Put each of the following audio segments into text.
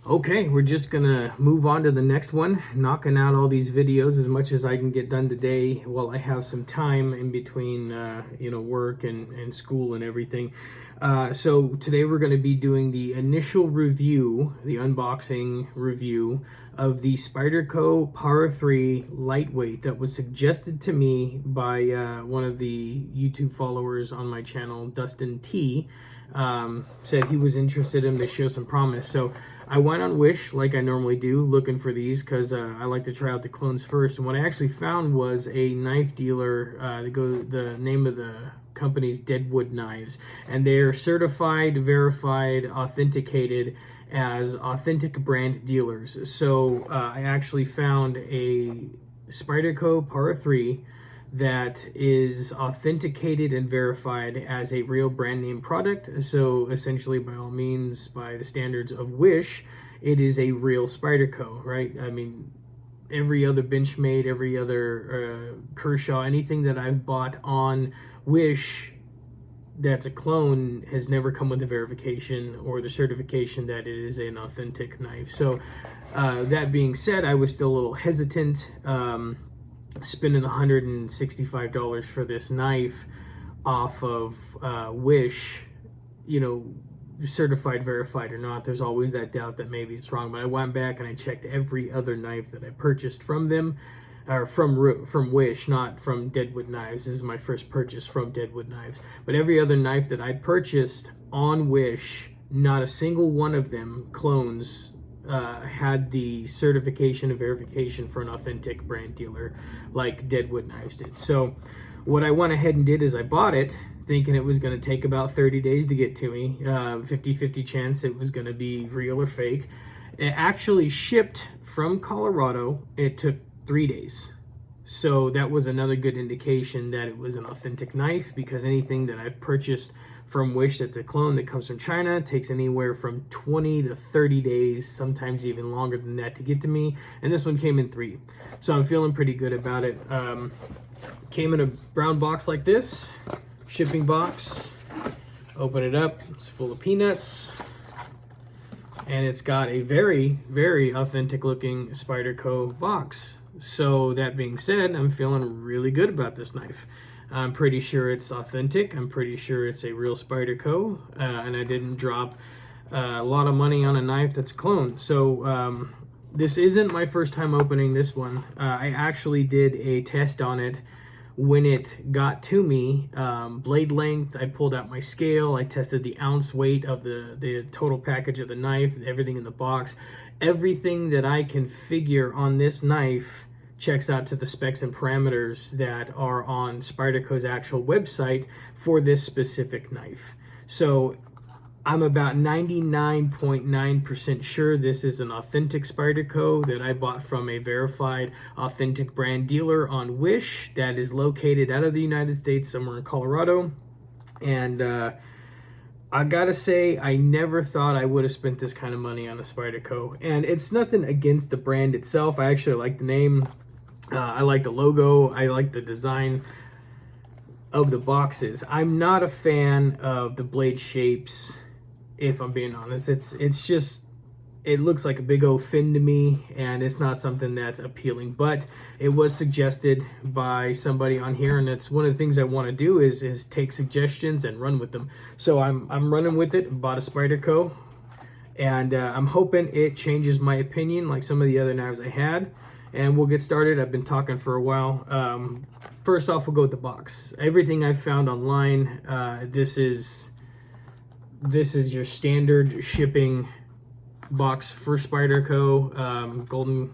Okay, we're just gonna move on to the next one, knocking out all these videos as much as I can get done today while I have some time in between, work and school and everything. So today we're gonna be doing the initial review, the unboxing review of the Spyderco Para 3 lightweight that was suggested to me by one of the YouTube followers on my channel, Dustin T. Said he was interested in to show some promise. So I went on Wish like I normally do, looking for these because I like to try out the clones first. And what I actually found was a knife dealer. The name of the company's Deadwood Knives, and they're certified, verified, authenticated as authentic brand dealers. So I actually found a Spyderco Para 3 that is authenticated and verified as a real brand name product. So essentially, by all means, by the standards of Wish, it is a real Spyderco, right? I mean, every other Benchmade, every other Kershaw, anything that I've bought on Wish that's a clone has never come with the verification or the certification that it is an authentic knife. So that being said, I was still a little hesitant. Spending $165 for this knife off of Wish, certified, verified or not, there's always that doubt that maybe it's wrong. But I went back and I checked every other knife that I purchased from them, or from Wish, not from Deadwood Knives. This is my first purchase from Deadwood Knives. But every other knife that I purchased on Wish, not a single one of them, clones, had the certification and verification for an authentic brand dealer like Deadwood Knives did. So what I went ahead and did is I bought it thinking it was going to take about 30 days to get to me, 50-50 chance it was going to be real or fake. It actually shipped from Colorado. It took 3 days. So that was another good indication that it was an authentic knife, because anything that I've purchased from Wish that's a clone that comes from China takes anywhere from 20 to 30 days, sometimes even longer than that, to get to me. And this one came in 3. So I'm feeling pretty good about it. Came in a brown box like this, shipping box. Open it up, it's full of peanuts. And it's got a very, very authentic looking Spyderco box. So that being said, I'm feeling really good about this knife. I'm pretty sure it's authentic. I'm pretty sure it's a real Spyderco, and I didn't drop a lot of money on a knife that's a clone. So this isn't my first time opening this one. I actually did a test on it when it got to me. Blade length, I pulled out my scale, I tested the ounce weight of the total package of the knife, everything in the box. Everything that I can figure on this knife checks out to the specs and parameters that are on Spyderco's actual website for this specific knife. So I'm about 99.9% sure this is an authentic Spyderco that I bought from a verified authentic brand dealer on Wish that is located out of the United States, somewhere in Colorado. And I gotta say, I never thought I would have spent this kind of money on a Spyderco. And it's nothing against the brand itself. I actually like the name. I like the logo. I like the design of the boxes. I'm not a fan of the blade shapes, if I'm being honest. It's just, it looks like a big old fin to me, and it's not something that's appealing. But it was suggested by somebody on here, and it's one of the things I want to do is take suggestions and run with them. So I'm running with it. Bought a Spyderco, and I'm hoping it changes my opinion like some of the other knives I had. And we'll get started. I've been talking for a while. First off, we'll go with the box. Everything I've found online, this is your standard shipping box for Spyderco. Golden,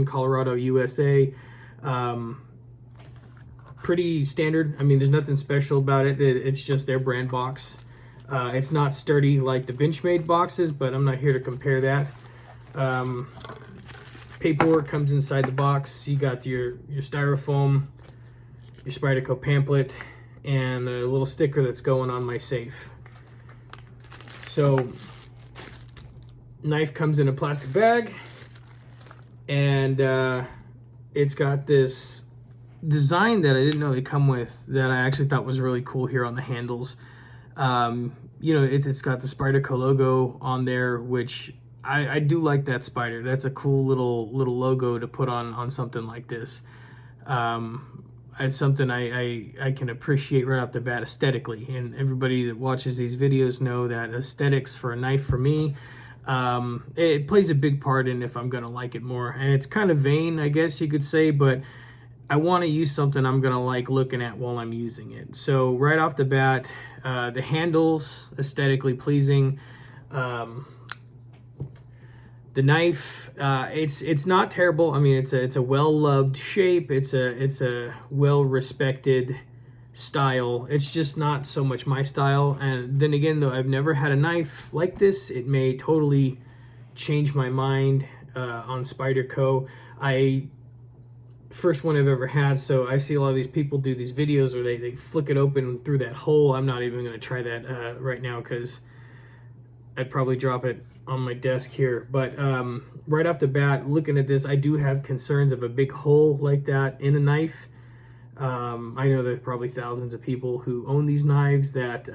Colorado, USA. Pretty standard. I mean, there's nothing special about it. It's just their brand box. It's not sturdy like the Benchmade boxes, but I'm not here to compare that. Paperwork comes inside the box. You got your styrofoam, your Spyderco pamphlet, and a little sticker that's going on my safe. So, knife comes in a plastic bag, and it's got this design that I didn't know they come with that I actually thought was really cool here on the handles. you know, it's got the Spyderco logo on there, which I do like that spider. That's a cool little logo to put on something like this. It's something I can appreciate right off the bat aesthetically, and everybody that watches these videos know that aesthetics for a knife for me, it plays a big part in if I'm gonna like it more. And it's kind of vain, I guess you could say, but I want to use something I'm gonna like looking at while I'm using it. So right off the bat, the handles aesthetically pleasing. The knife, it's not terrible. I mean, it's a well-loved shape. It's a well-respected style. It's just not so much my style. And then again, though, I've never had a knife like this. It may totally change my mind on Spyderco. First one I've ever had, so I see a lot of these people do these videos where they flick it open through that hole. I'm not even going to try that right now because I'd probably drop it on my desk here. But right off the bat, looking at this, I do have concerns of a big hole like that in a knife. I know there's probably thousands of people who own these knives that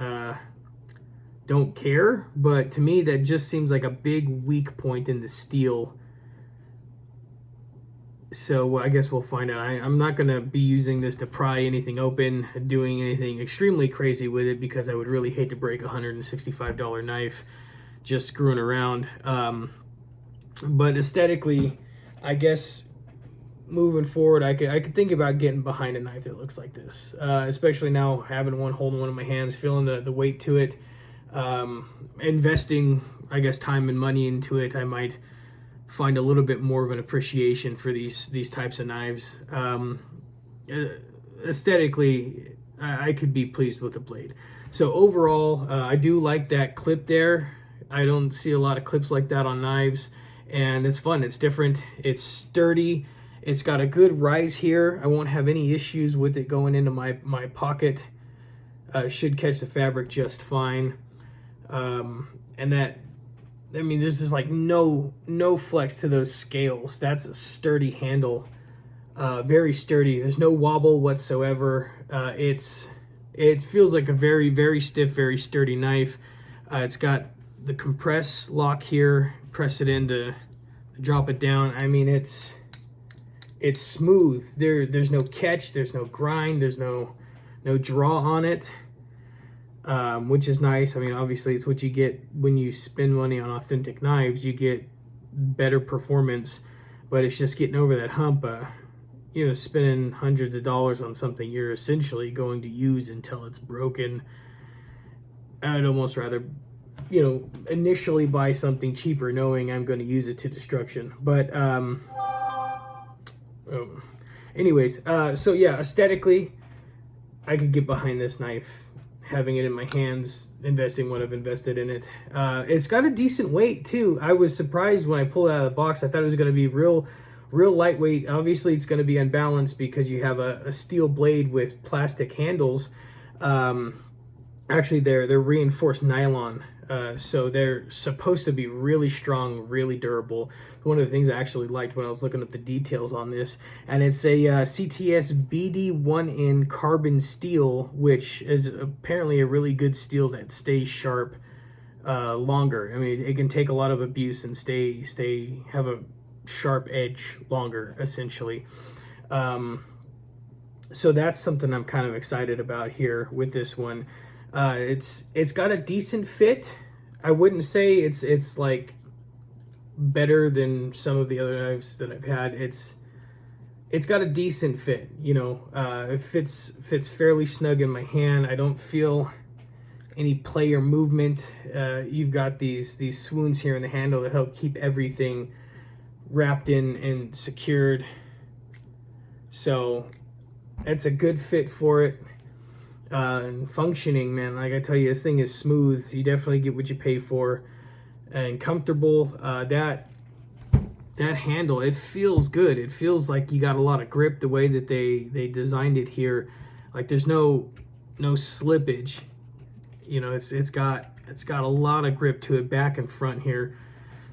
don't care, but to me that just seems like a big weak point in the steel. So I guess we'll find out. I'm not going to be using this to pry anything open, doing anything extremely crazy with it, because I would really hate to break a $165 knife just screwing around. But aesthetically, I guess moving forward, I could think about getting behind a knife that looks like this, especially now having one, holding one in my hands, feeling the weight to it, investing, I guess, time and money into it. I might find a little bit more of an appreciation for these types of knives. Aesthetically, I could be pleased with the blade. So overall, I do like that clip there. I don't see a lot of clips like that on knives, and it's fun. It's different. It's sturdy. It's got a good rise here. I won't have any issues with it going into my pocket. Should catch the fabric just fine. And that, I mean, there's just like no flex to those scales. That's a sturdy handle, very sturdy. There's no wobble whatsoever. It feels like a very stiff, very sturdy knife. It's got the compress lock here. Press it in to drop it down. I mean, it's smooth. There's no catch. There's no grind. There's no draw on it. Which is nice. I mean, obviously it's what you get when you spend money on authentic knives. You get better performance, but it's just getting over that hump. You know, spending hundreds of dollars on something you're essentially going to use until it's broken. I'd almost rather, you know, initially buy something cheaper knowing I'm going to use it to destruction. But anyways, so yeah, aesthetically, I could get behind this knife, having it in my hands, investing what I've invested in it. It's got a decent weight too. I was surprised when I pulled it out of the box. I thought it was going to be real lightweight. Obviously it's going to be unbalanced because you have a steel blade with plastic handles. Actually they're reinforced nylon, so they're supposed to be really strong, really durable. One of the things I actually liked when I was looking at the details on this, and it's a CTS BD1N carbon steel, which is apparently a really good steel that stays sharp longer. I mean, it can take a lot of abuse and have a sharp edge longer, essentially. So that's something I'm kind of excited about here with this one. It's got a decent fit. I wouldn't say it's like better than some of the other knives that I've had. It's got a decent fit, you know. It fits fairly snug in my hand. I don't feel any play or movement. You've got these swoons here in the handle that help keep everything wrapped in and secured. So it's a good fit for it. And functioning, man, like I tell you, this thing is smooth. You definitely get what you pay for, and comfortable. That handle, it feels good. It feels like you got a lot of grip the way that they designed it here. Like there's no slippage. You know, it's got a lot of grip to it back and front here.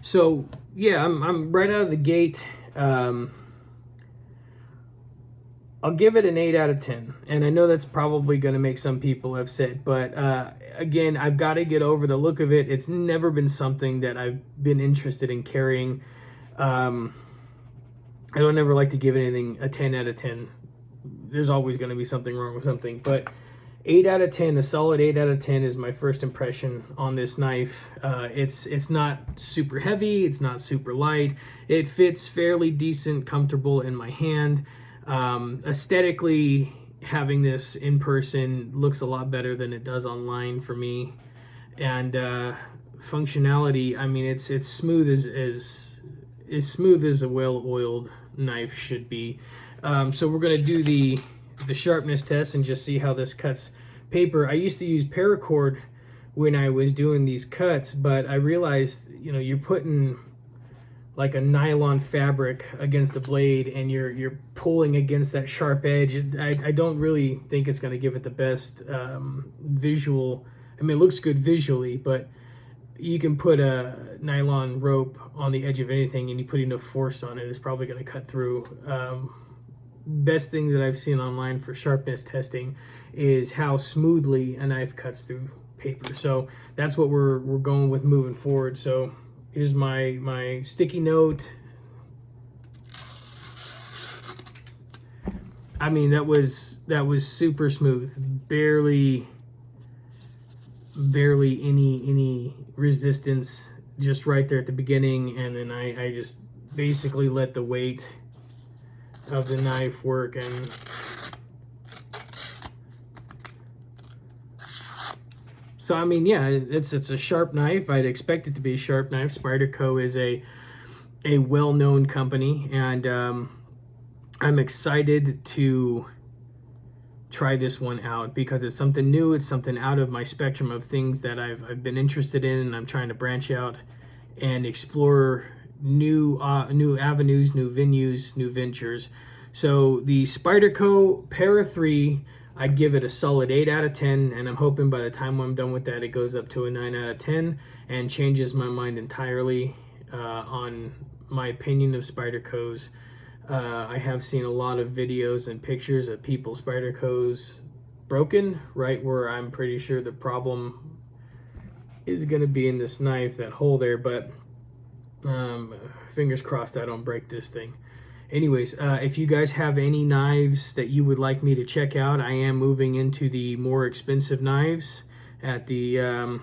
So yeah, I'm right out of the gate. I'll give it an 8 out of 10. And I know that's probably going to make some people upset, but again, I've got to get over the look of it. It's never been something that I've been interested in carrying. I don't ever like to give anything a 10 out of 10. There's always going to be something wrong with something, but 8 out of 10, a solid 8 out of 10 is my first impression on this knife. It's not super heavy, it's not super light. It fits fairly decent, comfortable in my hand. Aesthetically, having this in person looks a lot better than it does online for me. And functionality, I mean, it's smooth as smooth as a well-oiled knife should be. So we're going to do the sharpness test and just see how this cuts paper. I used to use paracord when I was doing these cuts, but I realized, you know, you're putting like a nylon fabric against the blade and you're pulling against that sharp edge. I don't really think it's going to give it the best visual. I mean, it looks good visually, but you can put a nylon rope on the edge of anything and you put enough force on it, it's probably going to cut through. Best thing that I've seen online for sharpness testing is how smoothly a knife cuts through paper. So that's what we're going with moving forward. So here's my sticky note. I mean, that was super smooth. Barely any resistance, just right there at the beginning, and then I just basically let the weight of the knife work. And so I mean, yeah, it's a sharp knife. I'd expect it to be a sharp knife. Spyderco is a well-known company, and I'm excited to try this one out because it's something new. It's something out of my spectrum of things that I've been interested in, and I'm trying to branch out and explore new avenues, new venues, new ventures. So the Spyderco Para 3, I'd give it a solid 8 out of 10, and I'm hoping by the time I'm done with that, it goes up to a 9 out of 10 and changes my mind entirely on my opinion of Spyderco's. I have seen a lot of videos and pictures of people's Spyderco's broken, right where I'm pretty sure the problem is going to be in this knife, that hole there, but fingers crossed I don't break this thing. Anyways, if you guys have any knives that you would like me to check out, I am moving into the more expensive knives. At the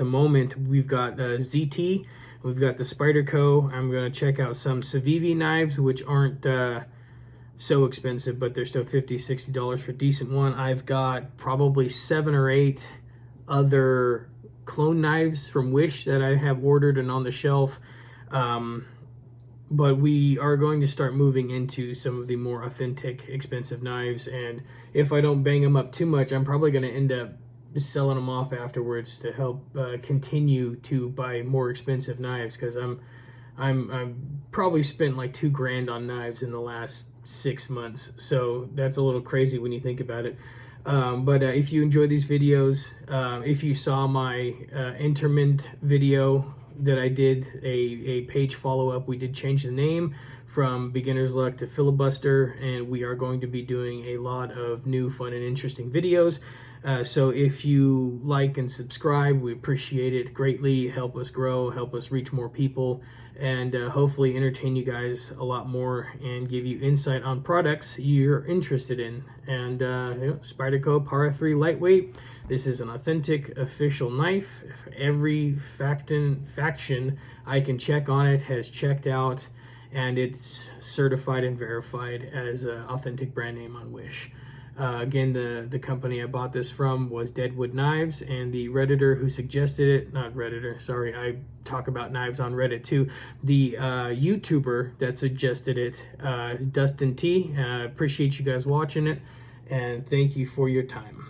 moment, we've got ZT, we've got the Spyderco. I'm going to check out some Civivi knives, which aren't so expensive, but they're still $50-$60 for a decent one. I've got probably 7 or 8 other clone knives from Wish that I have ordered and on the shelf. But we are going to start moving into some of the more authentic, expensive knives. And if I don't bang them up too much, I'm probably going to end up selling them off afterwards to help continue to buy more expensive knives, because I'm probably spent like $2,000 on knives in the last 6 months. So that's a little crazy when you think about it. But if you enjoy these videos, if you saw my interment video that I did, a page follow-up, we did change the name from Beginner's Luck to Filibuster, and we are going to be doing a lot of new, fun, and interesting videos. So if you like and subscribe, we appreciate it greatly. Help us grow, help us reach more people, and hopefully entertain you guys a lot more and give you insight on products you're interested in. And Spyderco Para 3 Lightweight. This is an authentic, official knife. Every faction I can check on it has checked out, and it's certified and verified as an authentic brand name on Wish. Again, the company I bought this from was Deadwood Knives, and the Redditor who suggested it, not Redditor, sorry, I talk about knives on Reddit too. The YouTuber that suggested it is Dustin T. Appreciate you guys watching it, and thank you for your time.